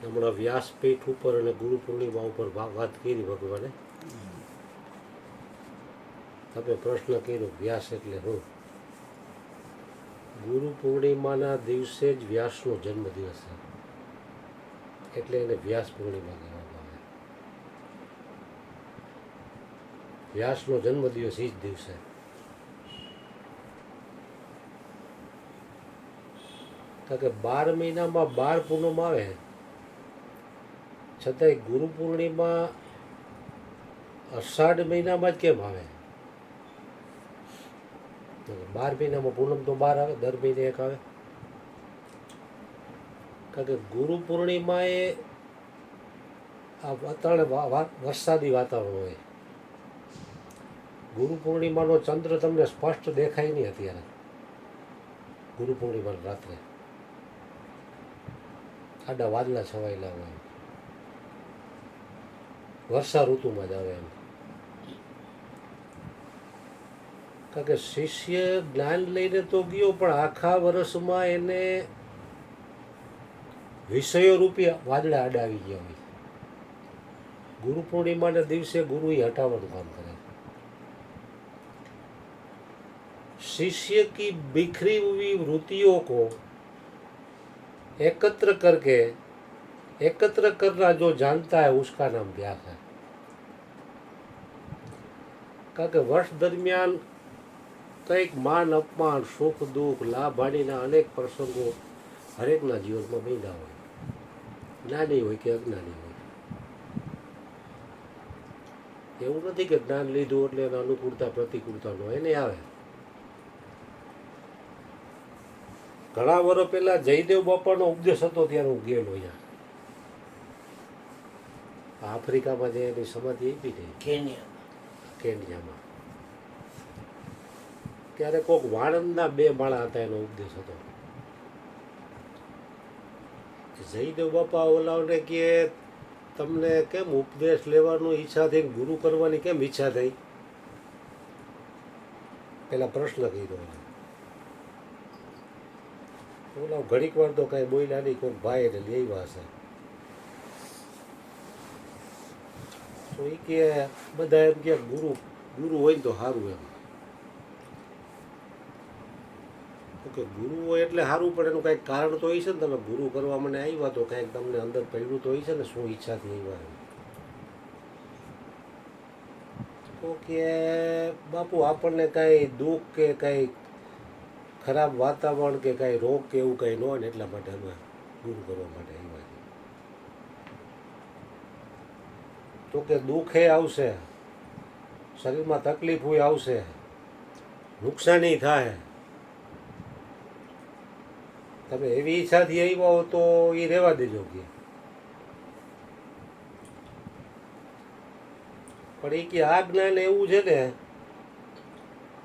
હમણાં વ્યાસપીઠ ઉપર અને ગુરુ પૂર્ણિમા ઉપર વાત કરી ભગવાને. તમે પ્રશ્ન કર્યો વ્યાસ એટલે હું. ગુરુ પૂર્ણિમાના દિવસે જ વ્યાસનો જન્મદિવસ છે, એટલે એને વ્યાસ પૂર્ણિમા કહેવામાં આવે. વ્યાસનો જન્મદિવસ એ જ દિવસે. કારણ કે 12 મહિનામાં 12 પૂનમ આવે, છતાંય ગુરુ પૂર્ણિમા અષાઢ મહિનામાં જ કેમ આવે? 12 મહિનામાં પૂનમ તો 12 આવે, દર મહિને એક આવે. કારણ કે ગુરુ પૂર્ણિમા એ આ વાતાવરણ વરસાદી વાતાવરણ હોય. ગુરુ પૂર્ણિમાનો ચંદ્ર તમને સ્પષ્ટ દેખાય નહીં અત્યારે. ગુરુ પૂર્ણિમાની રાત્રે આડા વાદળા છવાયેલા હોય, વર્ષા ઋતુમાં જ આવે એમ. કારણ કે શિષ્ય જ્ઞાન લઈને તો ગયો, પણ આખા વર્ષમાં એને વિષયો રૂપી વાદળા આડા આવી ગયા હોય. ગુરુ પૂર્ણિમાના દિવસે ગુરુ એ હટાવવાનું કામ કરે. शिष्य की बिखरी हुई वृत्तियों को एकत्र करना जो जानता है उसका नाम व्यास है. કારણ કે વર્ષ દરમિયાન કંઈક માન અપમાન, સુખ દુઃખ, લાભ હાનિના અનેક પ્રસંગો હરેકના જીવનમાં બન્યા હોય, જ્ઞાની હોય કે અજ્ઞાની હોય. એવું નથી કે જ્ઞાન લીધું એટલે એના અનુકૂળતા પ્રતિકૂળતા નો એને આવે. ઘણા વર્ષ પહેલા જયદેવ બાપાનો ઉપદેશ હતો ત્યારે હું ગયેલો અહીંયા આફ્રિકામાં, જે એની સમાધિ આપી હતી કેન્યામાં. ત્યારે કોઈક વાણંદના 2 માળા હતા, એનો ઉપદેશ હતો. જયદેવ બાપા ઓલાઓને કે તમને કેમ ઉપદેશ લેવાનું ઈચ્છા થઈ, ગુરુ કરવાની કેમ ઈચ્છા થઈ? પેલા પ્રશ્ન કર્યો. ઓલા ઘડીક વાર તો કાંઈ બોલ્યા નહીં, કોઈક ભાઈ એટલે લઈ આવ્યા હશે. તો એ કે બધા એમ કે ગુરુ હોય ને તો સારું એમ. કે ગુરુ હોય એટલે સારું, પણ એનું કાંઈક કારણ તો હોય છે ને. તમે ગુરુ કરવા મને આવ્યા તો કાંઈક તમને અંદર પડ્યું તો હોય છે ને, શું ઈચ્છાથી આવ્યા એમ. તો કે બાપુ આપણને કાંઈ દુઃખ કે કાંઈ ખરાબ વાતાવરણ કે કાંઈ રોગ કે એવું કાંઈ ન હોય ને, એટલા માટે અમે ગુરુ કરવા માટે આવ્યા. તો કે દુઃખે આવશે, શરીરમાં તકલીફ હોય આવશે, નુકસાની થાય. તમે એવી ઈચ્છાથી આવ્યા હો તો એ રહેવા દેજો કે. પણ એ કે આ જ્ઞાન એવું છે ને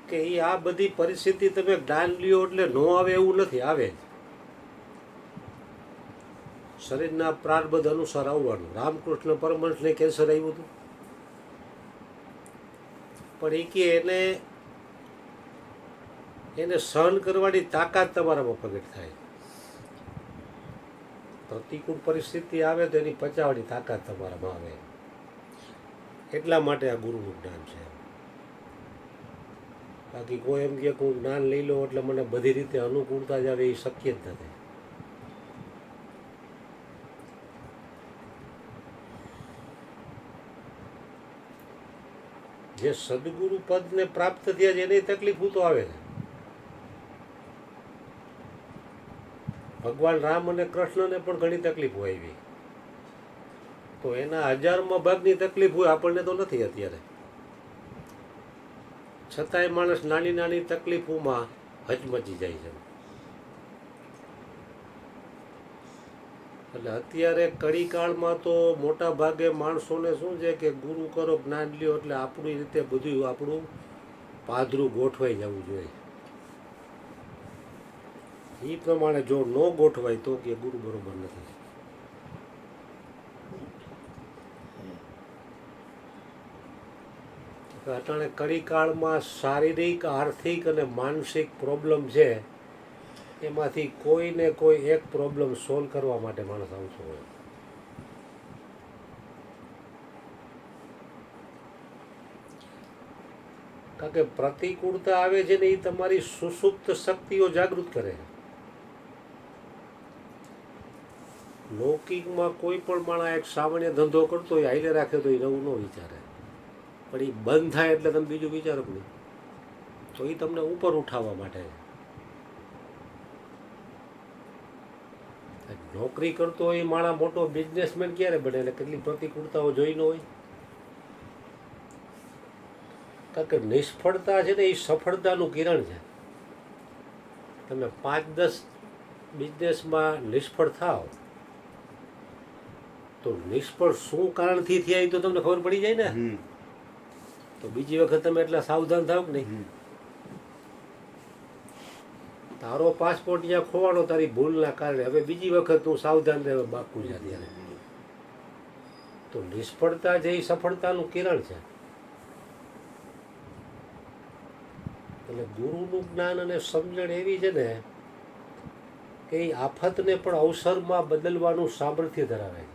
કે એ આ બધી પરિસ્થિતિ તમે જ્ઞાન લ્યો એટલે ન આવે એવું નથી, આવે જ. શરીરના પ્રારબ્ધ અનુસાર આવવાનું. રામકૃષ્ણ પરમહંસને કેન્સર આવ્યું હતું, પણ એ કે એને સહન કરવાની તાકાત તમારામાં પ્રગટ થાય. પ્રતિકૂળ પરિસ્થિતિ આવે તો એની પચાવવાની તાકાત તમારામાં આવે. એટલા માટે આ ગુરુનું જ્ઞાન છે. બાકી કોઈ એમ કે કોઈ જ્ઞાન લઈ લો એટલે મને બધી રીતે અનુકૂળતા જ આવે, એ શક્ય જ નથી. જે સદગુરુ પદને પ્રાપ્ત થયા છે એની તકલીફ તો આવે છે. ભગવાન રામ અને કૃષ્ણને પણ ઘણી તકલીફો આવી, તો એના 1000માં ભાગની તકલીફ હોય, આપણને તો નથી અત્યારે. છતાંય માણસ નાની નાની તકલીફોમાં હચમચી જાય છે. એટલે અત્યારે કળીકાળમાં તો મોટા ભાગે માણસોને શું છે કે ગુરુ કરો, જ્ઞાન લ્યો એટલે આપણી રીતે બધું આપણું પાદરું ગોઠવાઈ જવું જોઈએ. એ પ્રમાણે જો ન ગોઠવાય તો કે ગુરુ બરોબર નથી. અટાણે કળીકાળમાં શારીરિક, આર્થિક અને માનસિક પ્રોબ્લેમ છે, એમાંથી કોઈને કોઈ એક પ્રોબ્લેમ સોલ્વ કરવા માટે માણસ આવતો હોય. કારણ કે પ્રતિકૂળતા આવે છે ને એ તમારી સુસુપ્ત શક્તિઓ જાગૃત કરે છે. લૌકિકમાં કોઈ પણ માણસ એક સામાન્ય ધંધો કરતો હોય હાઈલે રાખે તો એ નવું ન વિચારે, પણ એ બંધ થાય એટલે તમે બીજું વિચારો જ નહીં. તો એ તમને ઉપર ઉઠાવવા માટે છે. નોકરી કરતો હોય એ માણસ મોટો બિઝનેસમેન ક્યારે બને? એટલે કેટલી પ્રતિકૂળતાઓ જોઈ ન હોય. કારણ કે નિષ્ફળતા છે ને એ સફળતાનું કિરણ છે. તમે 5-10 બિઝનેસમાં નિષ્ફળ થાવ તો નિષ્ફળ શું કારણથી થયા એ તો તમને ખબર પડી જાય ને. તો બીજી વખત તમે એટલા સાવધાન થાવ કે નહીં. તારો પાસપોર્ટ ત્યાં ખોવાનો તારી ભૂલના કારણે, હવે બીજી વખત તું સાવધાન રહેવા બાકું છે ત્યારે. તો નિષ્ફળતા જે સફળતાનું કિરણ છે. એટલે ગુરુનું જ્ઞાન અને સમજણ એવી છે ને કે એ આફતને પણ અવસરમાં બદલવાનું સામર્થ્ય ધરાવે છે.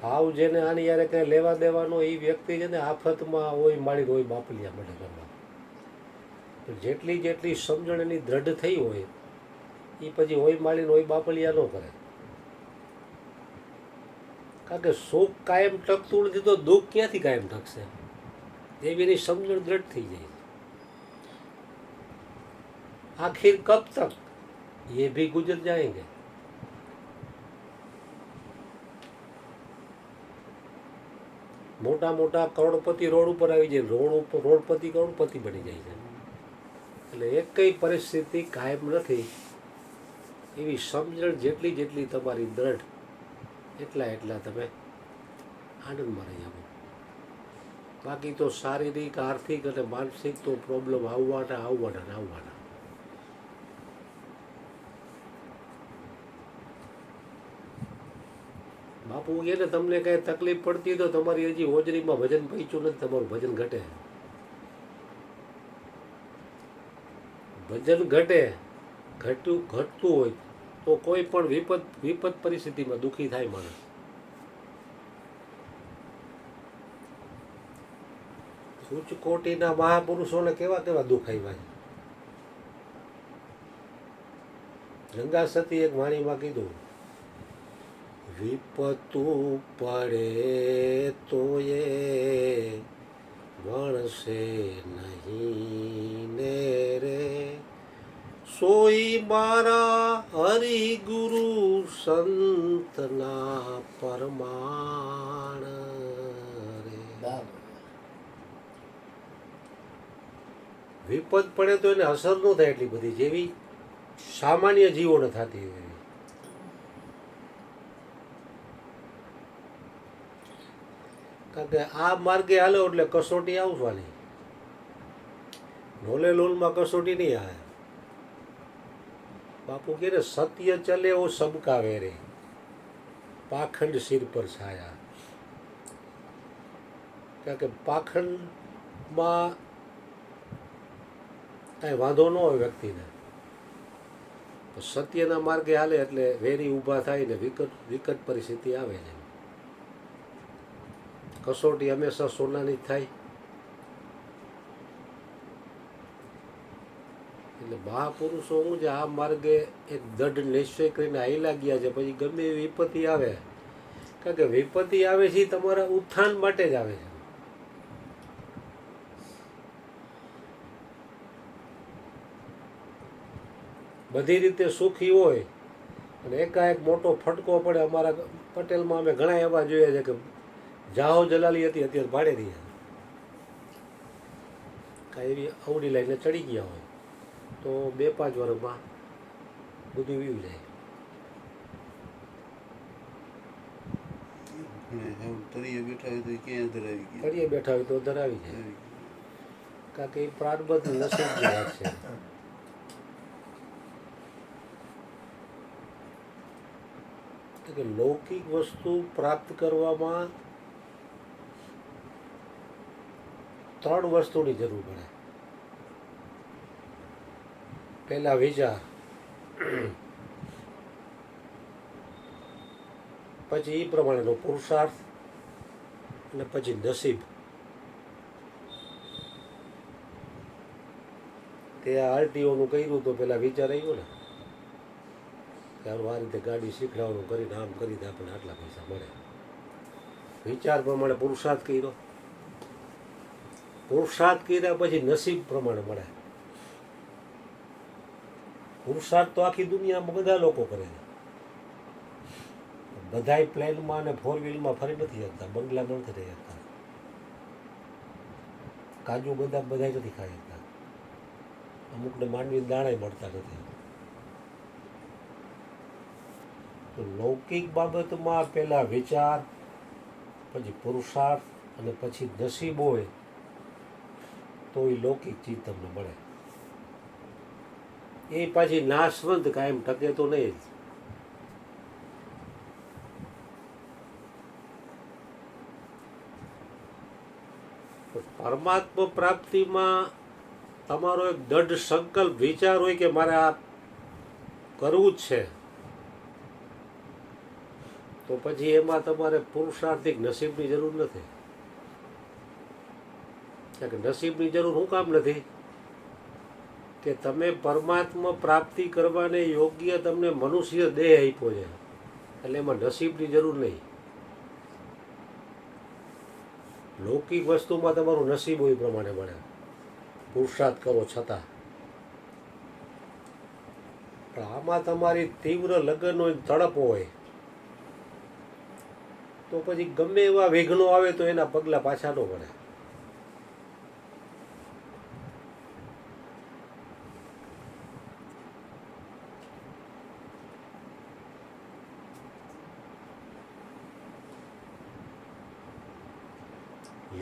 હાવ જેને આની યારે કંઈ લેવા દેવાનો એ વ્યક્તિ છે ને આફતમાં હોય માળીને હોય બાપલિયા માટે કરવા. જેટલી જેટલી સમજણ એની દ્રઢ થઈ હોય એ પછી હોય માળીને હોય બાપલિયા ન કરે. કારણ કે સુખ કાયમ ટકતું નથી તો દુઃખ ક્યાંથી કાયમ ટકશે? એવી એની સમજણ દ્રઢ થઈ જાય. આખિર કબ તક ये भी गुजर जाएंगे. મોટા મોટા કરોડપતિ રોડ ઉપર આવી જાય, રોડપતિ કરોડપતિ બની જાય છે. એટલે એક કઈ પરિસ્થિતિ કાયમ નથી. એવી સમજણ જેટલી જેટલી તમારી દ્રઢ એટલા તમે આનંદમાં રહી આવો. બાકી તો શારીરિક, આર્થિક અને માનસિક તો પ્રોબ્લેમ આવવાના. બાપુ કહે ને તમને કાંઈ તકલીફ પડતી તો તમારી હજી હોજરીમાં વજન પહોંચ્યું નથી, તમારું વજન ઘટે. વજન ઘટતું હોય તો કોઈ પણ વિપત પરિસ્થિતિમાં દુઃખી થાય માણસ. ઉચ્ચ કોટીના મહાપુરુષોને કેવા કેવા દુઃખ આવ્યા છે. ગંગા સતી એક વાણીમાં કીધું, વિપતું પડે તો એ વણશે નહીં ને રે, સોઈ મારા હરિગુરુ સંતના પરમાણ રે. વિપત પડે તો એને અસર ન થાય એટલી બધી, જેવી સામાન્ય જીવોને થતી હોય. કારણ કે આ માર્ગે હાલો એટલે કસોટી આવવાની. લોલે લોલમાં કસોટી નહીં આવે. બાપુ કહે ને સત્ય ચલે ઓ સબકા વેરે, પાખંડ સિર પર છાયા. કારણ કે પાખંડમાં કાંઈ વાંધો ન હોય વ્યક્તિને, સત્યના માર્ગે હાલે એટલે વેરી ઊભા થાય ને વિકટ પરિસ્થિતિ આવે છે. કસોટી હંમેશા સોનાની જ થાય. એટલે મહાપુરુષો શું છે, આ માર્ગે એક દઢ નિશ્ચય કરીને હાઈલા ગયા છે. પછી ગમે એવી વિપત્તિ આવે, કારણ કે વિપત્તિ આવે છે તમારા ઉત્થાન માટે જ આવે છે. બધી રીતે સુખી હોય અને એકાએક મોટો ફટકો પડે. અમારા પટેલમાં અમે ઘણા એવા જોયા છે કે જાહો જલાલી હતી, અત્યારે ભાડે રહ્યા. કાંઈ એવી અવડી લાઈને ચડી ગયા હોય તો 2-5 વર્ષમાં બધું વીવું જાય. તળિયે બેઠા હોય તો ધરાવી જાય. કારણ કે એ પ્રારબ્ધ નસીબ જે વાત છે. કે લૌકિક વસ્તુ પ્રાપ્ત કરવામાં 3 વસ્તુની જરૂર પડે. પહેલા વિચાર, પછી એ પ્રમાણેનો પુરુષાર્થ અને પછી નસીબ. તે આરટીઓનું કર્યું તો પેલા વિચાર આવ્યો ને કે આ રીતે ગાડી શીખડાવવાનું કરીને આમ કરીને આપણને આટલા પૈસા મળે. વિચાર પ્રમાણે પુરુષાર્થ કર્યો, પુરુષાર્થ કર્યા પછી નસીબ પ્રમાણે મળે. પુરુષાર્થ તો આખી દુનિયામાં બધા લોકો કરે છે. બધાય પ્લેનમાં અને ફોર વ્હીલમાં ફરી નથી શકતા, બંગલામાં નથી રહી શકતા, કાજુ બદામ બધાય નથી ખાઈ શકતા, અમુકને માંડવી દાણા મળતા નથી. તો લૌકિક બાબતમાં પહેલા વિચાર, પછી પુરુષાર્થ અને પછી નસીબ હોય તો એ લૌકિક ચીજ તમને મળે. એ પાછી નાશવંત કાયમ ટકે તો નહીં જ. પરમાત્મા પ્રાપ્તિમાં તમારો એક દૃઢ સંકલ્પ વિચાર હોય કે મારે આ કરવું જ છે, તો પછી એમાં તમારે પુરુષાર્થિક નસીબની જરૂર નથી. કારણ કે નસીબની જરૂર શું કામ નથી કે તમે પરમાત્મા પ્રાપ્તિ કરવાને યોગ્ય તમને મનુષ્ય દેહ આપ્યો છે, એટલે એમાં નસીબની જરૂર નહીં. લૌકિક વસ્તુમાં તમારું નસીબ હોય એ પ્રમાણે મળે, પુરુષાર્થ કરો છતાં. પણ આમાં તમારી તીવ્ર લગન હોય, તડપ હોય, તો પછી ગમે એવા વિઘ્નો આવે તો એના પગલાં પાછા ન પડે.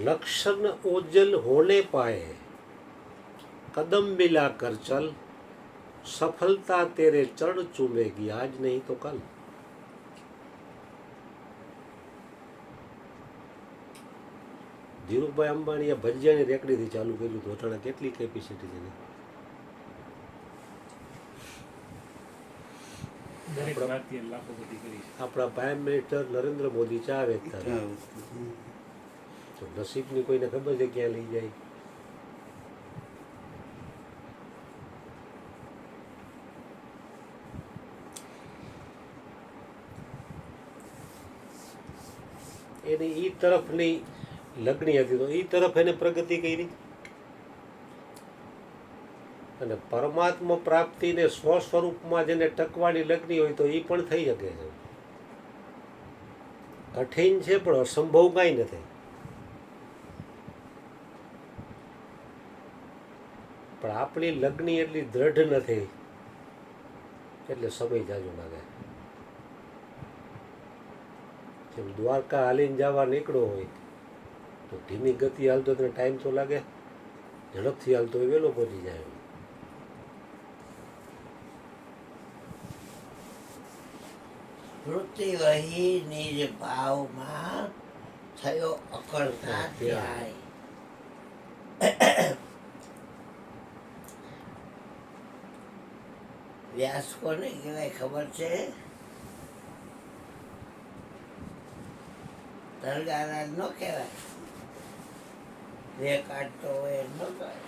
लक्षण ओजल होने पाए कदम मिला कर चल, सफलता तेरे चरण चूमेगी आज नहीं तो कल. ધીરુભાઈ અંબાણીએ ભજીયાની રેકડીથી ચાલુ કર્યું હતું. અટાણે કેટલી કેપેસિટી છે? આપણા પ્રાઇમ મિનિસ્ટર નરેન્દ્ર મોદી ચા વેચતા તો નસીબની કોઈને ખબર છે ક્યાં લઈ જાય. એની ઈ તરફની લગણી હતી તો એ તરફ એને પ્રગતિ કરી. અને પરમાત્મા પ્રાપ્તિને સ્વ સ્વરૂપમાં જેને ટકવાની લગણી હોય તો એ પણ થઈ શકે છે. કઠિન છે પણ અસંભવ કાંઈ નથી. પણ આપણી લગણી એટલી દ્રઢ નથી એટલે સમય જાજો લાગે. જેમ દ્વારકા હાલીને જવા નીકળો હોય તો ધીમી ગતિ હાલતો તેને ટાઈમ તો લાગે, ઝડપથી હાલતો હોય વહેલો પહોંચી જાય. વૃત્તિ વહી નિજ ભાવમાં થયો અકળતા ધ્યાય. વ્યાસ કોને કહેવાય ખબર છે? તરગારા ન કહેવાય, રે કાઢતો હોય ન કહેવાય.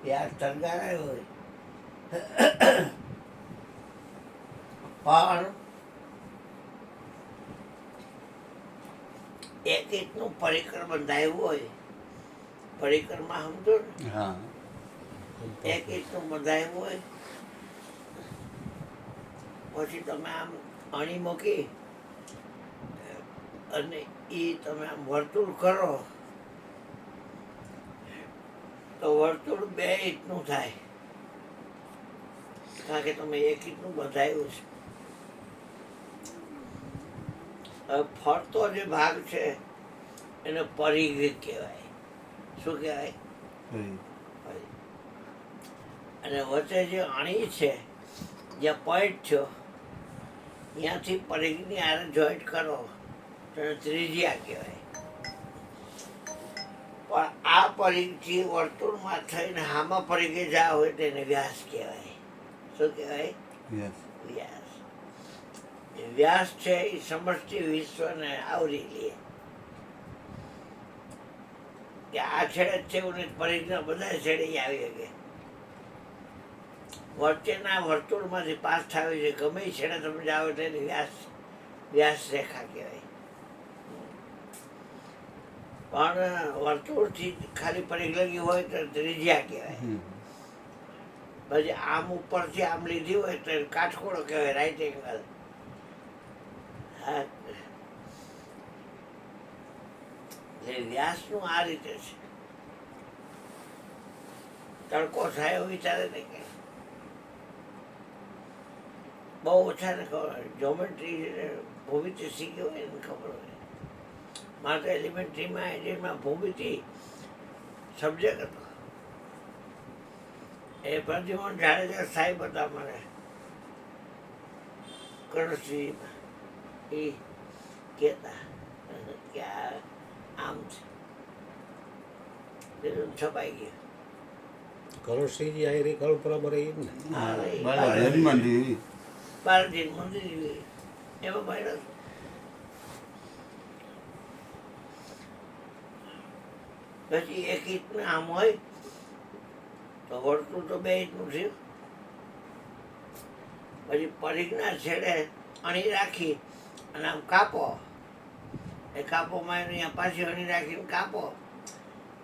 વ્યાસ તરગારા હોય. પણ એક ઇંચનું પરિકર બંધાયું હોય, પરિકરમાં સમજો ને, એક ઇંચનું બંધાયું હોય, પછી તમે આમ અણી મૂકી અને એ તમે આમ વર્તુળ કરો તો વર્તુળ 2 ઇંચનું થાય, કારણ કે તમે 1 ઇંચનું બંધાયું છે. હવે ફરતો જે ભાગ છે એને પરિઘ કહેવાય. શું કહેવાય? અને વચ્ચે જે અણી છે, જ્યાં પોઈન્ટ થયો, ત્યાંથી પરિઘની હારે જોઈન્ટ કરો તો ત્રિજ્યા કહેવાય. પણ આ પરિઘથી વર્તુળમાં થઈને હામાં પરિઘે જા હોય તેને વ્યાસ કહેવાય. શું કહેવાય? વ્યાસ. વ્યાસ છે એ સમષ્ટિ વિશ્વને આવરી લે કે આ છેડે જ છે, પરિઘના બધા છેડે આવી શકે. વચ્ચેના વર્તુળમાંથી પાસ થાય છે. ગમે એ છેડે તમે જાઓ એટલે એની વ્યાસ રેખા કહેવાય. પણ વર્તુળથી ખાલી પરિગ્લગી હોય તો ત્રિજ્યા કહેવાય. પછી આમ ઉપરથી આમ લીધી હોય તો કાટખૂણો કહેવાય, રાઈટ એંગલ. હા, એટલે વ્યાસનું આ રીતે છે. તડકો થાય એવું વિચારે ને કે બહુ ઓછા ને ખબર હોય. જ્યોમેટ્રી ભૂમિતિ શીખી હોય ને ખબર હોય. મારે તો એલિમેન્ટરીમાં એડિટમાં ભૂમિતિ સબ્જેક્ટ હતો. એ પ્રદ્યુમન જાડેજા સાહેબ હતા મને કૃષિમાં. એ કહેતા કે આમ છે, બીજું છપાઈ ગયું. કરોડસિંહજી આયરી કરોડ બરાબર એ જ ને. બાલાજી મંદિર એમાં ભણ્યો છું. પછી એક ઈંટનું આમ હોય તો વર્તુળ તો 2 ઈંટનું થયું. પછી પરિઘના છેડે અણી રાખી અને આમ કાપો. એ કાપોમાં અહીંયા પાછી અણી રાખીને કાપો,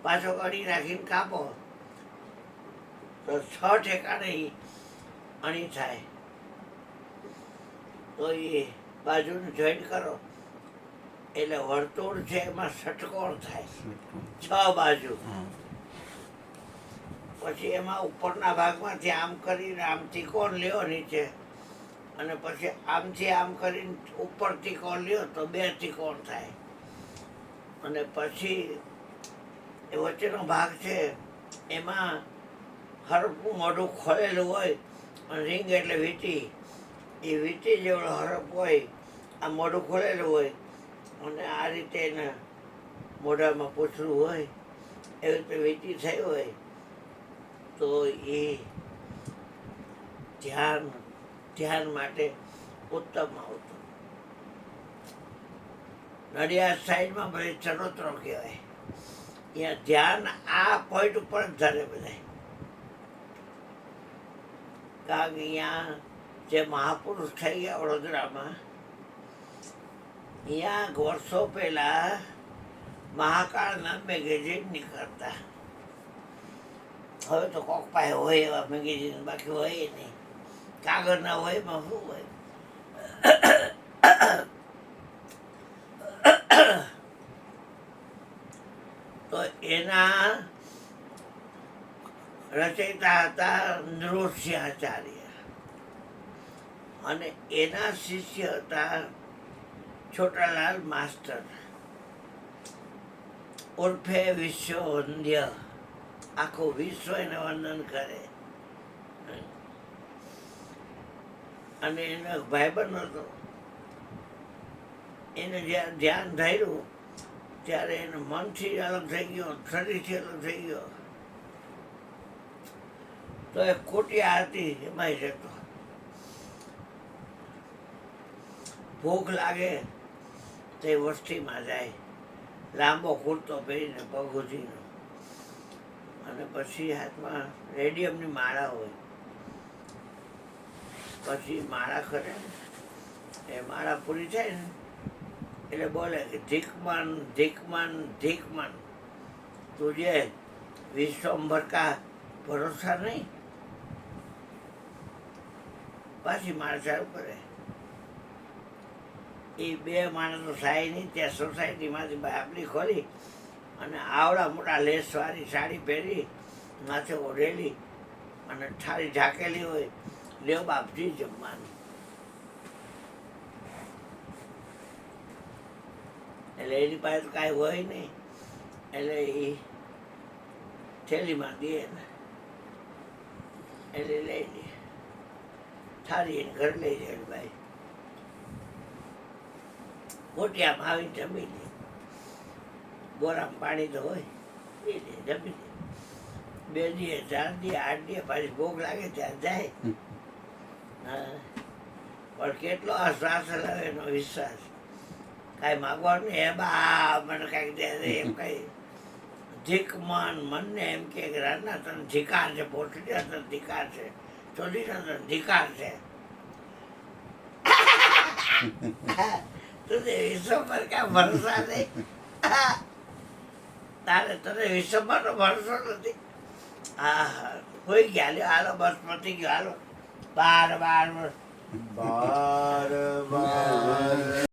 પાછો અણી રાખીને કાપો, તો 6 ઠેકાણે અણી થાય. તો એ બાજુનું જોઈન્ટ કરો એટલે વર્તુળ છે એમાં ષટકોણ થાય, 6 બાજુ. પછી એમાં ઉપરના ભાગમાંથી આમ કરીને આમ ત્રિકોણ લ્યો નીચે, અને પછી આમથી આમ કરીને ઉપર ત્રિકોણ લ્યો તો 2 ત્રિકોણ થાય. અને પછી એ વચ્ચેનો ભાગ છે એમાં હરફનું મોઢું ખોલેલું હોય, અને રીંગ એટલે વીંટી. એ વીંટી જેવડો હરફ હોય, આ મોઢું ખોલેલું હોય, અને આ રીતે એના મોઢામાં પૂછડું હોય, એવી રીતે વીંટી થઈ હોય. તો એ ધ્યાન માટે ઉત્તમમાં ઉત્તમ. નડિયાદ સાઈડમાં બધી ચરોતરો કહેવાય. અહીંયા ધ્યાન આ પોઈન્ટ ઉપર જ ધરે બધા. કારણ કે અહીંયા જે મહાપુરુષ થઈ ગયા વડોદરામાં, અહીંયા વર્ષો પહેલા મહાકાળના મેગેઝિન નીકળતા. હવે તો કોક પાસે હોય એવા મેગેઝિન, બાકી હોય નહીં. કાગળના હોય, એમાં શું હોય. તો એના રચયિતા હતા નૃસિંહાચાર્ય, અને એના શિષ્ય હતા છોટાલાલ માસ્ટર ઉર્ફે વિશ્વવંદ્ય. આખું વિશ્વ એને વંદન કરે. અને એનો ભાઈબંધ હતો. એને જ્યારે ધ્યાન ધર્યું ત્યારે એને મનથી અલગ થઈ ગયો, શરીરથી અલગ થઈ ગયો. તો એ કોટિયા હતી એમાં જતો. ભૂખ લાગે તો એ વસ્તીમાં જાય, લાંબો કુર્તો પહેરીને પગુજીનો, અને પછી હાથમાં રેડિયમની માળા હોય. પછી માળા કરે, એ માળા પૂરી થાય ને એટલે બોલે કે ધીકમન ધીકમન ધીકમન, તુજે વિશ્વંભર કા ભરોસા નહીં. પાછી માળા ચાલુ કરે. એ 2 માણસો સાઈની ત્યાં સોસાયટીમાંથી બાપલી ખોલી અને આવડા મોટા લેસવાળી સાડી પહેરી, માથે ઓઢેલી, અને થાળી ઢાંકેલી હોય, લ્યો બાપજી જમવાનું. એટલે એની પાસે તો કાંઈ હોય નહીં, એટલે એ થેલીમાં દે ને એટલે લઈ લે. થાળી એને ઘરે લઈ જાય ભાઈ. કોટિયામાં આવીને જમી લે. બોરામાં પાણી તો હોય, એ લે જમી લે. 2 દીએ 4 દીએ 8 દીએ પાછી ભોગ લાગે ત્યાં જાય. હા, પણ કેટલો આ શ્વાસ હલાવે એનો વિશ્વાસ. કાંઈ માગવાનું એ બા મને કાંઈક દે દે એમ કાંઈ. ધીક મનને એમ કે રાના તને ધિકાર છે, પોટલી તને ધિકાર છે, ચોરીનો અધિકાર છે. તું વિશ્વ પર ક્યાં ભરોસા નહીં. તારે તને વિશ્વ પરનો ભરોસો નથી. હા કોઈ ગયા લ્યો, હાલો બસ પતી ગયો, હાલો 12 12 બાર બાર